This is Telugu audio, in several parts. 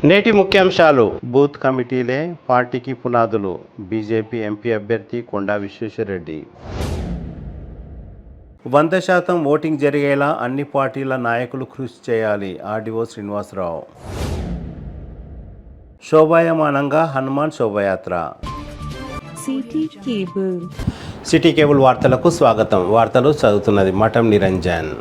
నేటి ముఖ్యాంశాలు. బూత్ కమిటీలే పార్టీకి పునాదులు. బీజేపీ ఎంపీ అభ్యర్థి కొండా విశ్వేశ్వరరెడ్డి. 100% ఓటింగ్ జరిగేలా అన్ని పార్టీల నాయకులు కృషి చేయాలి. ఆర్డీఓ శ్రీనివాసరావు. శోభాయమానంగా హనుమాన్ శోభయాత్ర. సిటీ కేబుల్ వార్తలకు స్వాగతం. వార్తలు చదువుతున్నది మఠం నిరంజన్.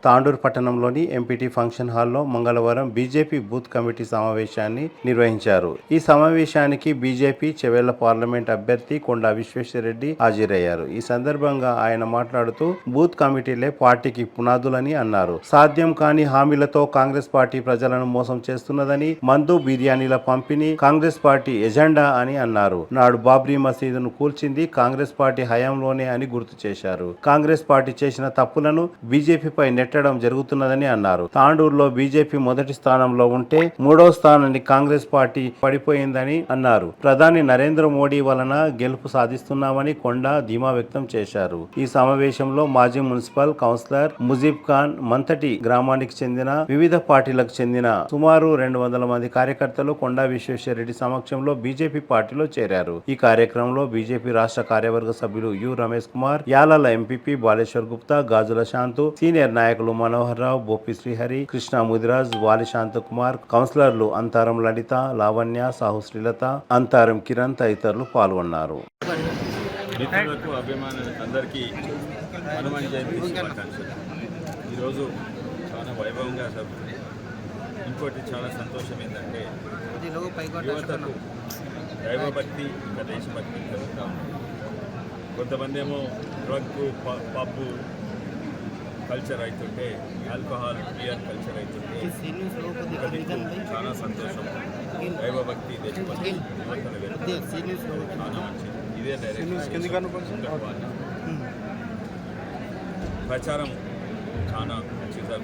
తాండూరు పట్టణంలోని ఎంపీటీ ఫంక్షన్ హాల్లో మంగళవారం బీజేపీ బూత్ కమిటీ సమావేశాన్ని నిర్వహించారు. ఈ సమావేశానికి బీజేపీ చెవెళ్ల పార్లమెంట్ అభ్యర్థి కొండా విశ్వేశ్వరరెడ్డి హాజరయ్యారు. ఈ సందర్భంగా ఆయన మాట్లాడుతూ బూత్ కమిటీలే పార్టీకి పునాదులని అన్నారు. సాధ్యం కాని హామీలతో కాంగ్రెస్ పార్టీ ప్రజలను మోసం చేస్తున్నదని, మందు బిర్యానీల పంపిణీ కాంగ్రెస్ పార్టీ ఎజెండా అని అన్నారు. నాడు బాబ్రీ మసీదును కూల్చింది కాంగ్రెస్ పార్టీ హయాంలోనే అని గుర్తు చేశారు. కాంగ్రెస్ పార్టీ చేసిన తప్పులను బీజేపీపై నెట్టడం జరుగుతున్నదని అన్నారు. తాండూరులో బీజేపీ మొదటి స్థానంలో ఉంటే 3వ స్థానాన్ని కాంగ్రెస్ పార్టీ పడిపోయిందని అన్నారు. ప్రధాని నరేంద్ర మోడీ వలన గెలుపు సాధిస్తున్నామని కొండా ధీమా వ్యక్తం చేశారు. ఈ సమావేశంలో మాజీ మున్సిపల్ కౌన్సిలర్ ముజీబ్ ఖాన్, మంతటి గ్రామానికి చెందిన వివిధ పార్టీలకు చెందిన సుమారు 200 మంది కార్యకర్తలు కొండా విశ్వేశ్వరరెడ్డి సమక్షంలో బీజేపీ పార్టీలో చేరారు. ఈ కార్యక్రమంలో బీజేపీ రాష్ట్ర కార్యవర్గ సభ్యులు U Ramesh Kumar, Yalala MPP Baleshwar Gupta, Gajula Shantu, senior నాయకులు మనోహర్ రావు, బోపి శ్రీహరి, కృష్ణ ముదిరాజ్, వాలి శాంతకుమార్, కౌన్సిలర్లు అంతారం లలిత, లావణ్య, సాహు శ్రీలత, అంతారం కిరణ్ తదితరులు పాల్గొన్నారు. మిత్రులకు, అభిమానులందరికీ హనుమాన్ జయంతి శుభాకాంక్షలు. ఈరోజు చాలా వైభవంగా జరుగుతుంది. ఇంకోటి చాలా సంతోషం ఏంటంటే యువతకు దైవభక్తి ఇంకా దేశభక్తి కలుగుతా ఉంది. కొంతమంది ఏమో డ్రగ్ పబ్బు కల్చర్ అవుతుంటే, ఆల్కహాల్ బియర్ కల్చర్ అవుతుంటే చాలా సంతోషం. దైవభక్తి దేశభక్తి యువతను వెళ్తుంది చాలా మంచిది. ఇదే డైరెక్షన్ ప్రచారం చాలా మంచిగా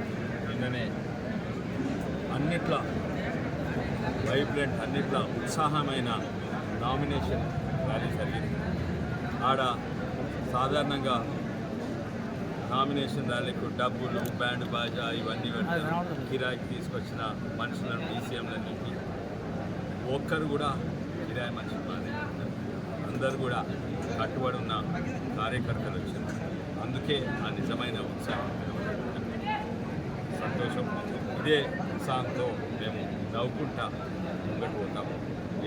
నిన్ననే అన్నిట్లా వైబ్రెంట్, అన్నిట్లా ఉత్సాహమైన నామినేషన్ ర్యాలీ జరిగింది. ఆడ సాధారణంగా నామినేషన్ ర్యాలీకు డబ్బులు, బ్యాండ్ బాజా ఇవన్నీ పెడతారు. కిరాయికి తీసుకొచ్చిన మనుషులను, డీసీఎంలన్నింటి ఒక్కరు కూడా కిరాయి మనుషులు బాగానే ఉంటారు. అందరూ కూడా కట్టుబడి ఉన్న కార్యకర్తలు వచ్చారు. అందుకే ఆ నిజమైన ఉత్సాహం సంతోషం. ఇదే ఉత్సాహంతో మేము నవ్వుకుంటా ముంగట్టు పోతాము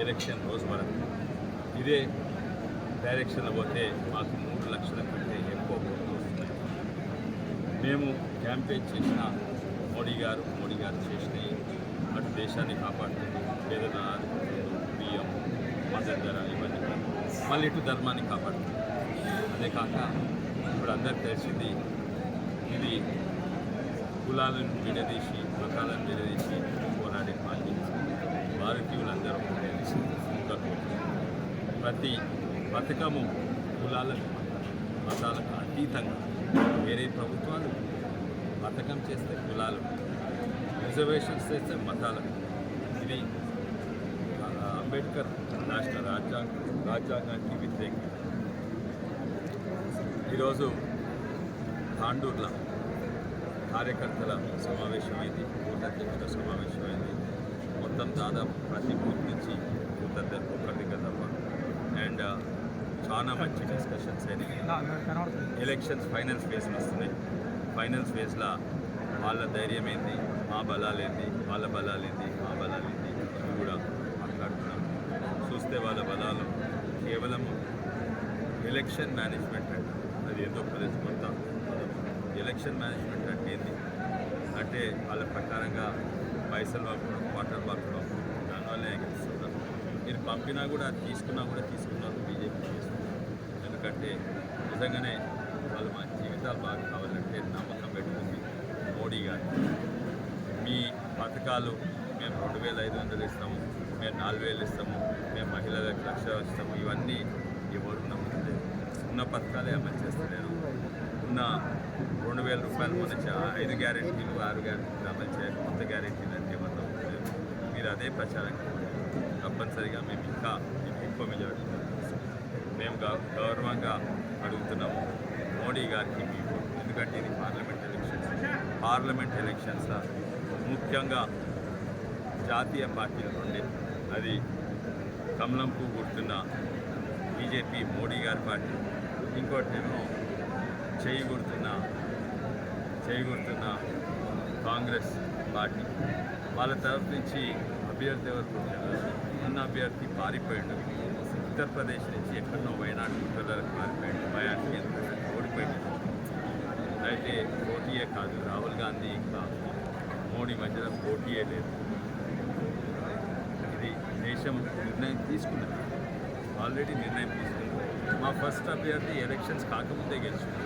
ఎలక్షన్ రోజు వరకు. ఇదే డైరెక్షన్లో పోతే మాకు 3 లక్షల కంటే ఎక్కువ ఓట్లు వస్తున్నాయి. మేము క్యాంపెయిన్ చేసిన మోడీ గారు చేసినవి అటు దేశాన్ని కాపాడుతుంది, పేదల బియ్యం, మద్దతు ధర ఇవన్నీ, మళ్ళీ ఇటు ధర్మాన్ని కాపాడుతుంది. అదే కాక ఇప్పుడు అందరికి తెలిసింది ఇది కులాలను విడదీసి, మతాలను విడదీసి పోరాడే పార్టీ. భారతీయులందరూ ప్రతి పథకము కులాలకు, మతాలకు అతీతంగా వేరే ప్రభుత్వాలు పథకం చేస్తే కులాలు, రిజర్వేషన్స్ చేస్తే మతాలకు. ఇది అంబేద్కర్ రాష్ట్ర రాజ్యాంగానికి వ్యతిరేకం. ఈరోజు తాండూరులో కార్యకర్తల సమావేశమైంది, బూత్ అధ్యక్షుల సమావేశమైంది. మొత్తం దాదాపు ప్రతి బూత్ నుంచి బూత్ అధ్యక్షులు ఒకరి దగ్గర తప్ప. అండ్ చాలా మంచి డిస్కషన్స్ అయినాయి. ఎలక్షన్స్ ఫైనల్ ఫేజ్ వస్తున్నాయి. ఫైనల్ ఫేజ్లో వాళ్ళ ధైర్యం ఏంది, మా బలాలు ఏంది, వాళ్ళ బలాలు ఏంది, మా బలాలు ఏంది ఇవి కూడా మాట్లాడుతున్నాం. చూస్తే వాళ్ళ బలాలు కేవలం ఎలక్షన్ మేనేజ్మెంట్ అంటే అది ఏదో ప్రదేశ్ కొంత ఎలక్షన్ మేనేజ్మెంట్ అంటే ఏంది అంటే వాళ్ళ ప్రకారంగా పైసలు పంపడం, వాటర్ పంపడం, దానివల్లే ఎగిరిస్తున్నారు. మీరు పంపినా కూడా తీసుకున్నారు బీజేపీ చేస్తున్నారు. ఎందుకంటే నిజంగానే వాళ్ళు మా జీవితాలు బాగా కావాలంటే నమ్మకం పెట్టుకుంది మోడీ గారు. మీ పథకాలు మేము 2500 ఇస్తాము, మేము 4000 ఇస్తాము, మేము మహిళలకు 1,00,000 ఇస్తాము, ఇవన్నీ ఎవరు నమ్మలేదు. ఉన్న పథకాలే అమలు చేస్తలేరు. ఉన్న 2,000 రూపాయలు మొన్న 5 గ్యారెంటీలు 6 గ్యారెంటీలు అమలు చేయాలి. కొత్త గ్యారెంటీలు అంటే మొత్తం మీరు అదే ప్రచారం తప్పనిసరిగా మేము ఇంకా ఎక్కువ మెజారిటీ మేము గౌరవంగా అడుగుతున్నాము మోడీ గారికి మీ ఓటు. ఎందుకంటే ఇది పార్లమెంట్ ఎలక్షన్స్ ముఖ్యంగా జాతీయ పార్టీలు ఉండే అది కమలం పువ్వు గుర్తున్న బీజేపీ మోడీ గారి పార్టీ, ఇంకోటేమో చేయి గుర్తున్న కాంగ్రెస్ పార్టీ. వాళ్ళ తరఫు నుంచి అభ్యర్థి ఎవరు ఉన్న అభ్యర్థి పారిపోయాడు. ఉత్తరప్రదేశ్ నుంచి ఎక్కడో వైనాడు గుట్టలకు పారిపోయాడు. భయానికి ఓడిపోయాడు. అయితే పోటీయే కాదు, రాహుల్ గాంధీ ఇంకా మోడీ మధ్యలో పోటీయే లేదు. ఇది దేశం నిర్ణయం తీసుకున్నది, ఆల్రెడీ నిర్ణయం తీసుకుంది. మా ఫస్ట్ అభ్యర్థి ఎలక్షన్స్ కాకముందే గెలిచింది.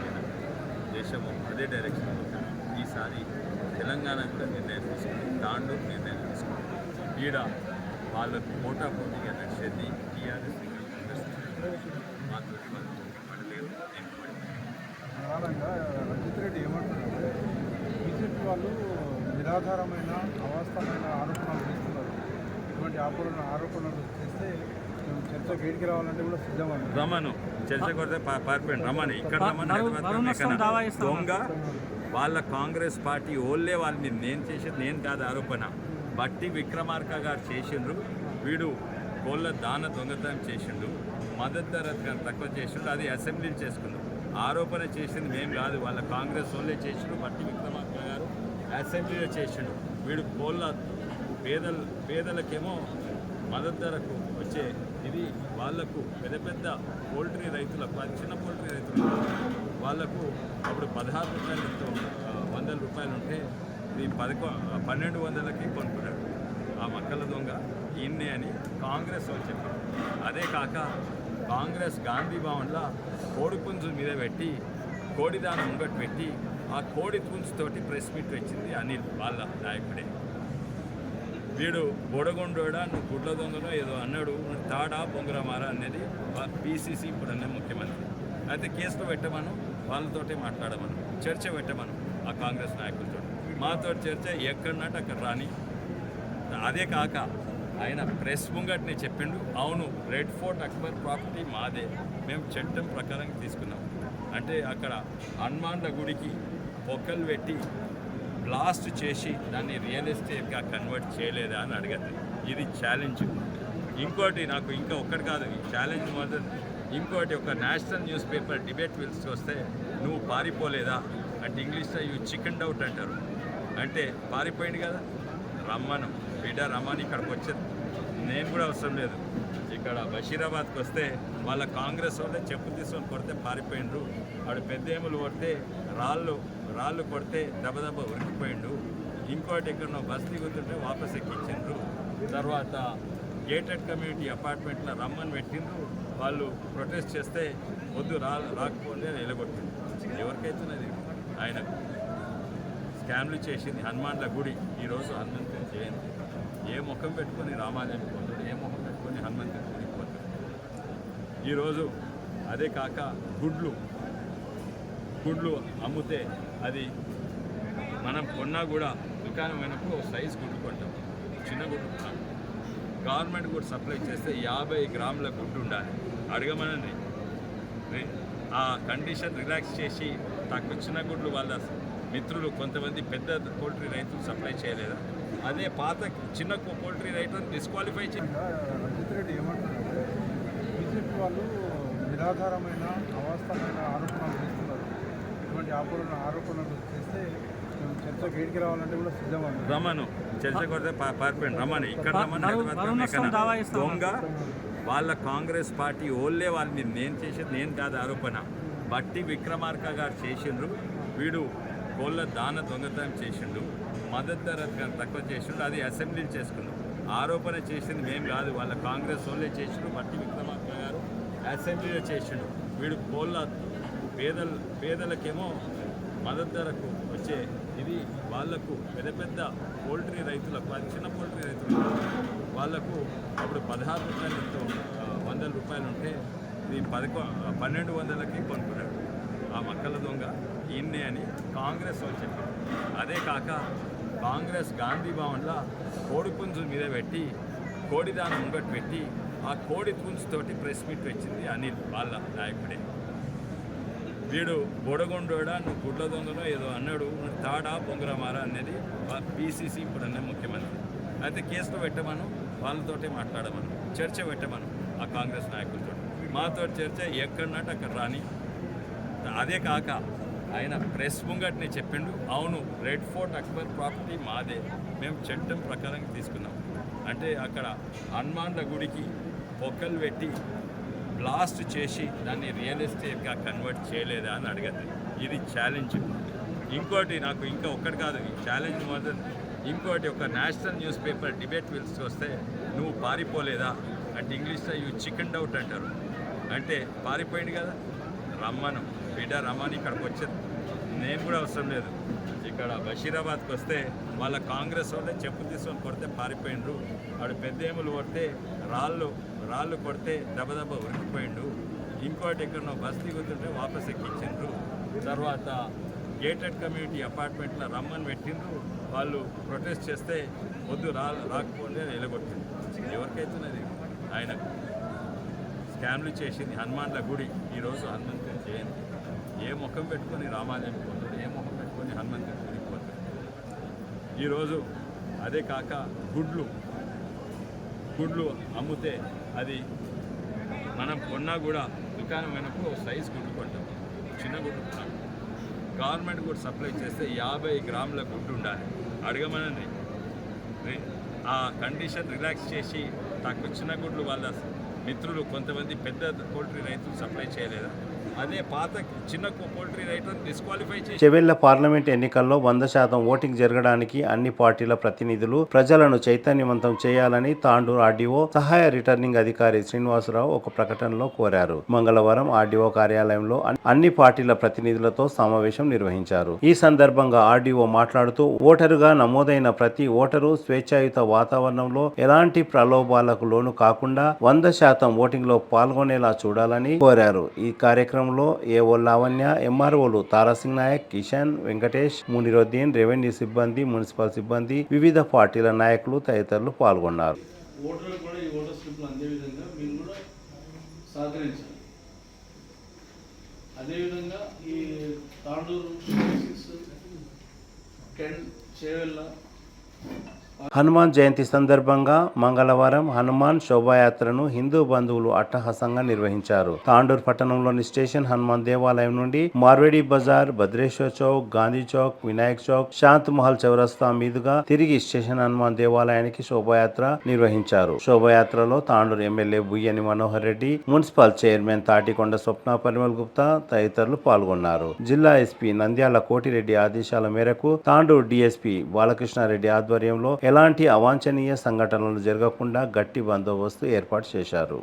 దేశము అదే డైరెక్షన్. ఈసారి తెలంగాణ కూడా నిర్ణయం తీసుకుంది, తాండూరు నిర్ణయం తీసుకుంది. ఈడ వాళ్ళకు పోటాపోటీగా నడిచేది టీఆర్ఎస్ మాతో పడలేదు. ప్రధానంగా రంజిత్ రెడ్డి ఏమంటున్నారంటే బీజేపీ వాళ్ళు నిరాధారమైన అవాస్తవమైన ఆరోపణలు చేస్తున్నారు. ఇటువంటి ఆరోపణలు చేస్తే మేము చర్చ గేడికి రావాలంటే కూడా సిద్ధమన్నారు. రమ్మను చర్చ కొడితే పారిపోయింది. రమ్మని ఇక్కడ రమ్మని దొంగ వాళ్ళ కాంగ్రెస్ పార్టీ ఓళ్ళే వాళ్ళ మీద నేను చేసేది నేను కాదు ఆరోపణ. బట్టి విక్రమార్క గారు చేసిండ్రు. వీడు కోళ్ళ దాన దొంగతనం చేసిండు, మద్దతు ధర తక్కువ చేసిండు. అది అసెంబ్లీలు చేసుకుందాం. ఆరోపణ చేసింది మేము కాదు, వాళ్ళ కాంగ్రెస్ వాళ్ళే చేసిండు. బట్టి విక్రమార్క గారు అసెంబ్లీలో చేసిండు. వీడు కోళ్ళ పేదలకేమో మద్దతు ధరకు వచ్చే ఇది వాళ్లకు పెద్ద పెద్ద పోల్ట్రీ రైతులకు, చిన్న పోల్ట్రీ రైతులకు వాళ్లకు అప్పుడు 16 రూపాయలతో 100 రూపాయలు ఉంటే ఇది 1200కి కొనుక్కున్నాడు. ఆ మక్కల దొంగ ఈయన్నే అని కాంగ్రెస్ వాళ్ళు చెప్పారు. అదే కాక కాంగ్రెస్ గాంధీ భవన్లో కోడి పుంజు మీద పెట్టి కోడిదానం ముంగట్టు పెట్టి ఆ కోడి పుంజుతోటి ప్రెస్ మీట్ వచ్చింది అనిల్ వాళ్ళ నాయకుడే. వీడు బొడగొండోడా నువ్వు గుడ్ల దొంగలో ఏదో అన్నాడు, తాడా బొంగరమారా అనేది పీసీసీ ఇప్పుడు అనే ముఖ్యమంత్రి. అయితే కేసులో పెట్టమను, వాళ్ళతోటే మాట్లాడమను, చర్చ పెట్టమను ఆ కాంగ్రెస్ నాయకులతో. మాతో చర్చ ఎక్కడన్నట్టు అక్కడ రాని. అదే కాక ఆయన ప్రెస్ ముంగట్ని చెప్పిండు, అవును రెడ్ ఫోర్ట్ అక్బర్ ప్రాపర్టీ మాదే, మేము చట్టం ప్రకారం తీసుకున్నాం. అంటే అక్కడ హనుమాన్ల గుడికి పొక్కలు పెట్టి బ్లాస్ట్ చేసి దాన్ని రియల్ ఎస్టేట్గా కన్వర్ట్ చేయలేదా అని అడగద్దు. ఇది ఛాలెంజ్. ఇంకోటి నాకు ఇంకా ఒక్కటి కాదు ఈ ఛాలెంజ్ మొదలు. ఇంకోటి ఒక నేషనల్ న్యూస్ పేపర్ డిబేట్ పిలిచి వస్తే నువ్వు పారిపోలేదా అంటే ఇంగ్లీష్లో యూ చికెన్ అవుట్ అంటారు. అంటే పారిపోయింది కదా, రమ్మను బిడ్డ రమ్మని ఇక్కడికి వచ్చేది. నేను కూడా అవసరం లేదు. ఇక్కడ బషీరాబాద్కి వస్తే వాళ్ళ కాంగ్రెస్ వాళ్ళే చెప్పు తీసుకొని కొడితే పారిపోయిండ్రు. వాడు పెద్దేములు కొడితే రాళ్ళు కొడితే దెబ్బ ఉరికిపోయిండు. ఇంకోటి ఎక్కడో బస్ దిగుతుంటే వాపస్ ఎక్కించిండ్రు. తర్వాత గేటెడ్ కమ్యూనిటీ అపార్ట్మెంట్లో రమ్మని పెట్టిండ్రు. వాళ్ళు ప్రొటెస్ట్ చేస్తే వద్దు రాకపోతే నిలగొట్టిండ్రు. ఎవరికైతున్నది ఆయనకు స్కామ్లు చేసింది. హనుమాన్ల గుడి ఈరోజు హనుమంతుని జయంతి. ఏ ముఖం పెట్టుకొని రామాలయం పోతాడు, ఏ ముఖం పెట్టుకొని హనుమంతుని గుడికి పోతాడు. ఈరోజు అదే కాక గుడ్లు అమ్ముతే అది మనం కొన్నా కూడా దుకాణం అయినప్పుడు సైజ్ గుడ్డు కొంటాం, చిన్న గుడ్డు. గవర్నమెంట్ కూడా సప్లై చేస్తే 50 గ్రాముల గుడ్డు ఉండాలి. అడగమనండి. ఆ కండిషన్ రిలాక్స్ చేసి తక్కువ చిన్న గుడ్లు వాళ్ళ మిత్రులు కొంతమంది పెద్ద పోల్ట్రీ రైతులు సప్లై చేయలేదా? అదే పాత చిన్న పోల్ట్రీ రైతులను డిస్క్వాలిఫై రంజిత్ రెడ్డి ఏమంటున్నారంటే బీజేపీ వాళ్ళు నిరాధారమైన అవాస్తవమైన ఆరోపణలు చేస్తున్నారు. ఇటువంటి ఆరోపణలు చేస్తే మేము చర్చ గేడికి రావాలంటే కూడా సిద్ధమన్నారు. రమ్మను చర్చ కొడితే పారిపోయింది. రమ్మని ఇక్కడ రమ్మని దొంగ వాళ్ళ కాంగ్రెస్ పార్టీ ఓళ్ళే వాళ్ళ మీద నేను చేసేది నేను కాదు ఆరోపణ. బట్టి విక్రమార్క గారు చేసిండ్రు. వీడు కోళ్ళ దాన దొంగతనం చేసిండు, మద్దతు ధర తక్కువ చేసిండు. అది అసెంబ్లీలు చేసుకుందాం. ఆరోపణ చేసింది మేము కాదు, వాళ్ళ కాంగ్రెస్ వాళ్ళే చేసిండు. బట్టి విక్రమార్క గారు అసెంబ్లీలో చేసిండు. వీడు కోళ్ళ పేదలకేమో మద్దతు ధరకు వచ్చే ఇది వాళ్లకు పెద్ద పెద్ద పోల్ట్రీ రైతులకు, చిన్న పోల్ట్రీ రైతులకు వాళ్లకు అప్పుడు 16 రూపాయలతో 100 రూపాయలు ఉంటే ఇది 1200కి కొనుక్కున్నాడు. ఆ మక్కల దొంగ ఈయన్నే అని కాంగ్రెస్ వాళ్ళు చెప్పారు. అదే కాక కాంగ్రెస్ గాంధీ భవన్లో కోడి పుంజు మీద పెట్టి కోడిదానం ముంగట్టు పెట్టి ఆ కోడి పుంజుతోటి ప్రెస్ మీట్ వచ్చింది అనిల్ వాళ్ళ నాయకుడే. వీడు బొడగొండోడా నువ్వు గుడ్ల దొంగలో ఏదో అన్నాడు, తాడా బొంగరమారా అనేది పీసీసీ ఇప్పుడు అనే ముఖ్యమంత్రి. అయితే కేసులో పెట్టమను, వాళ్ళతోటే మాట్లాడమను, చర్చ పెట్టమను ఆ కాంగ్రెస్ నాయకులతో. మాతో చర్చ ఎక్కడన్నట్టు అక్కడ రాని. అదే కాక ఆయన ప్రెస్ ముంగట్నే చెప్పిండు, అవును రెడ్ ఫోర్ట్ అక్బర్ ప్రాపర్టీ మాదే, మేము చట్టం ప్రకారం తీసుకున్నాం. అంటే అక్కడ హనుమాన్ల గుడికి పొక్కలు పెట్టి బ్లాస్ట్ చేసి దాన్ని రియల్ ఎస్టేట్గా కన్వర్ట్ చేయలేదా అని అడగద్దు. ఇది ఛాలెంజ్. ఇంకోటి నాకు ఇంకా ఒక్కటి కాదు ఈ ఛాలెంజ్ మాత్రం, ఇంకోటి ఒక నేషనల్ న్యూస్ పేపర్ డిబేట్ పిలిచి వస్తే నువ్వు పారిపోలేదా అంటే ఇంగ్లీష్లో యూ చికెన్ డౌట్ అంటారు. అంటే పారిపోయింది కదా, రమ్మను బిడ్డ రమ్మని ఇక్కడికి వచ్చేది. నేను కూడా అవసరం లేదు. ఇక్కడ బషీరాబాద్కి వస్తే వాళ్ళ కాంగ్రెస్ వాళ్ళే చెప్పు తీసుకొని కొడితే పారిపోయిండ్రు. వాడు పెద్దేములు కొడితే రాళ్ళు కొడితే దెబ్బ ఉరికిపోయిండు. ఇంకోటి ఎక్కడో బస్ దిగుతుంటే వాపస్ ఎక్కించిండ్రు. తర్వాత గేటెడ్ కమ్యూనిటీ అపార్ట్మెంట్లో రమ్మని పెట్టిండ్రు. వాళ్ళు ప్రొటెస్ట్ చేస్తే వద్దు రాకపోతే ఎలగొట్టింది. ఎవరికైతున్నది? ఆయనకు స్కామ్లు చేసింది హనుమాన్ల గుడి. ఈరోజు హనుమంతుని జయంతి. ఏ ముఖం పెట్టుకొని రామాలయం పోతాడు, ఏ ముఖం పెట్టుకొని హనుమంతుని గుడికి పోతాడు. ఈరోజు అదే కాక గుడ్లు అమ్మితే అది మనం కొన్నా కూడా దుకాణం అయినప్పుడు సైజ్ గుడ్లు కొంటాం, చిన్న గుడ్లు కొన్నాం. గవర్నమెంట్ కూడా సప్లై చేస్తే 50 గ్రాముల గుడ్డు ఉండాలి. అడగమనండి. ఆ కండిషన్ రిలాక్స్ చేసి తక్కువ చిన్న గుడ్లు వాళ్ళ మిత్రులు కొంతమంది పెద్ద పోల్ట్రీ రైతులు సప్లై చేయలేదా? అదే పాత చిన్న పోల్ట్రీ రైతులను డిస్క్వాలిఫై చేసి చెవెళ్ల పార్లమెంట్ ఎన్నికల్లో 100% ఓటింగ్ జరగడానికి అన్ని పార్టీల ప్రతినిధులు ప్రజలను చైతన్యవంతం చేయాలని తాండూరు ఆర్డీఓ సహాయ రిటర్నింగ్ అధికారి శ్రీనివాసరావు ఒక ప్రకటనలో కోరారు. మంగళవారం ఆర్డీఓ కార్యాలయంలో అన్ని పార్టీల ప్రతినిధులతో సమావేశం నిర్వహించారు. ఈ సందర్భంగా ఆర్డీఓ మాట్లాడుతూ ఓటరుగా నమోదైన ప్రతి ఓటరు స్వేచ్ఛాయుత వాతావరణంలో ఎలాంటి ప్రలోభాలకు లోను కాకుండా 100% ఓటింగ్ లో పాల్గొనేలా చూడాలని కోరారు. ఈ కార్యక్రమంలో ఏఓ లావణ్య, ఎంఆర్ఓలు తారాసింగ్ నాయక్, కిషన్, వెంకటేష్, మునిరుద్దీన్, రెవెన్యూ సిబ్బంది, మున్సిపల్ సిబ్బంది, వివిధ పార్టీల నాయకులు తదితరులు పాల్గొన్నారు. ఓటర్లకు కూడా ఈ ఓటర్ స్లిప్లు అందే విధంగా మీరు కూడా సహకరించాలి. అదేవిధంగా ఈ తాండూరు 10 చేవెళ్ళ హనుమాన్ జయంతి సందర్భంగా మంగళవారం హనుమాన్ శోభాయాత్రను హిందూ బంధువులు అట్టహాసంగా నిర్వహించారు. తాండూర్ పట్టణంలోని స్టేషన్ హనుమాన్ దేవాలయం నుండి మార్వేడి బజార్, భద్రేశ్వర్ చౌక్, గాంధీ చౌక్, వినాయక్ చౌక్, శాంత్ మహల్ చౌరస్తా మీదుగా తిరిగి స్టేషన్ హనుమాన్ దేవాలయానికి శోభాయాత్ర నిర్వహించారు. శోభాయాత్రలో Tandur MLA Buyyani Manohar Reddy, municipal chairman Tatikonda Swapna Parimal Gupta తదితరులు పాల్గొన్నారు. జిల్లా ఎస్పీ నంద్యాల కోటిరెడ్డి ఆదేశాల మేరకు తాండూరు డీఎస్పీ బాలకృష్ణారెడ్డి ఆధ్వర్యంలో ఎలాంటి అవాంఛనీయ సంఘటనలు జరగకుండా గట్టి బందోబస్తు ఏర్పాటు చేశారు.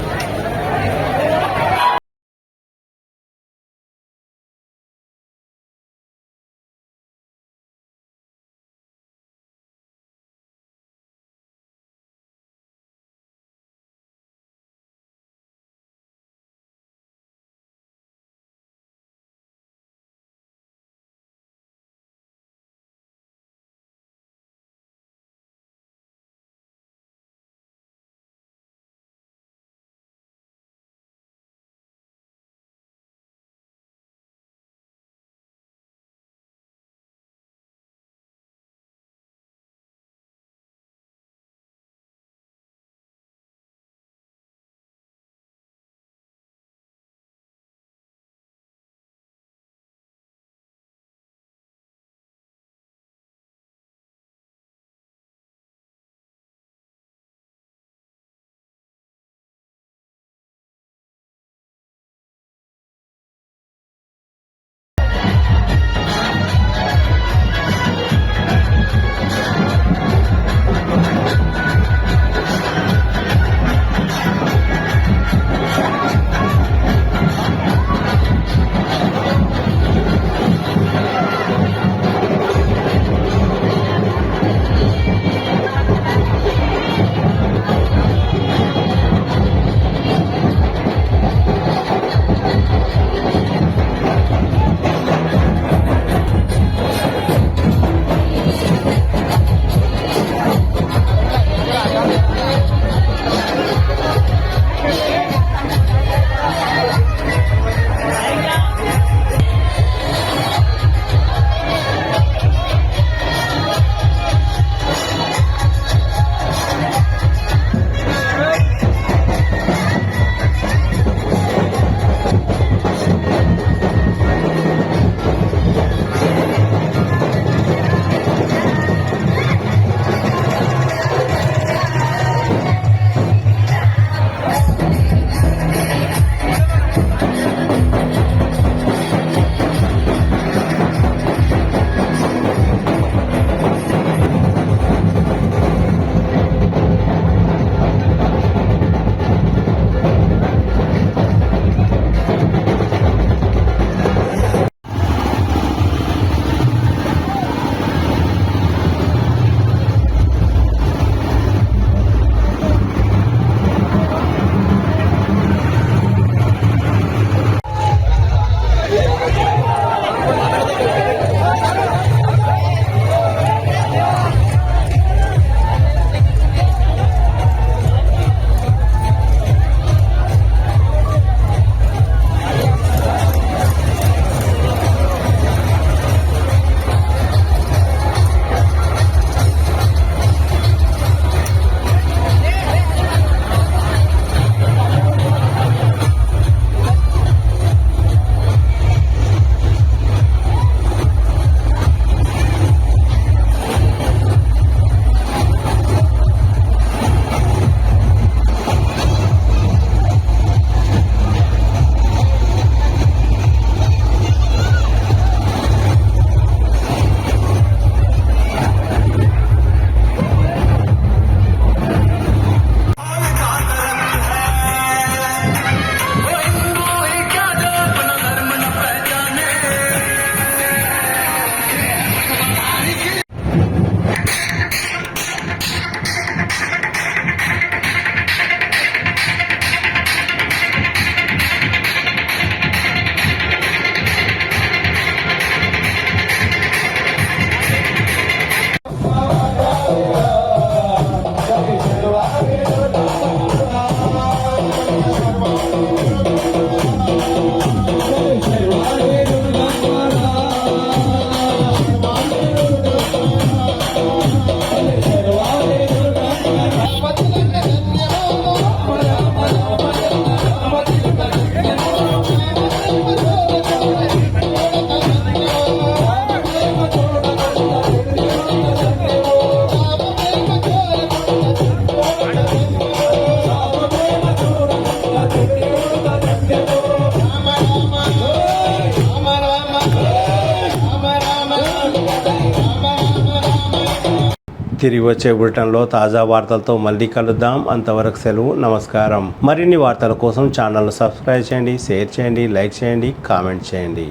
తిరిగి వచ్చే బులెటిన్లో తాజా వార్తలతో మళ్ళీ కలుద్దాం. అంతవరకు సెలవు, నమస్కారం. మరిన్ని వార్తల కోసం ఛానల్ను సబ్స్క్రైబ్ చేయండి, షేర్ చేయండి, లైక్ చేయండి, కామెంట్ చేయండి.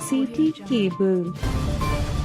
CT Cable.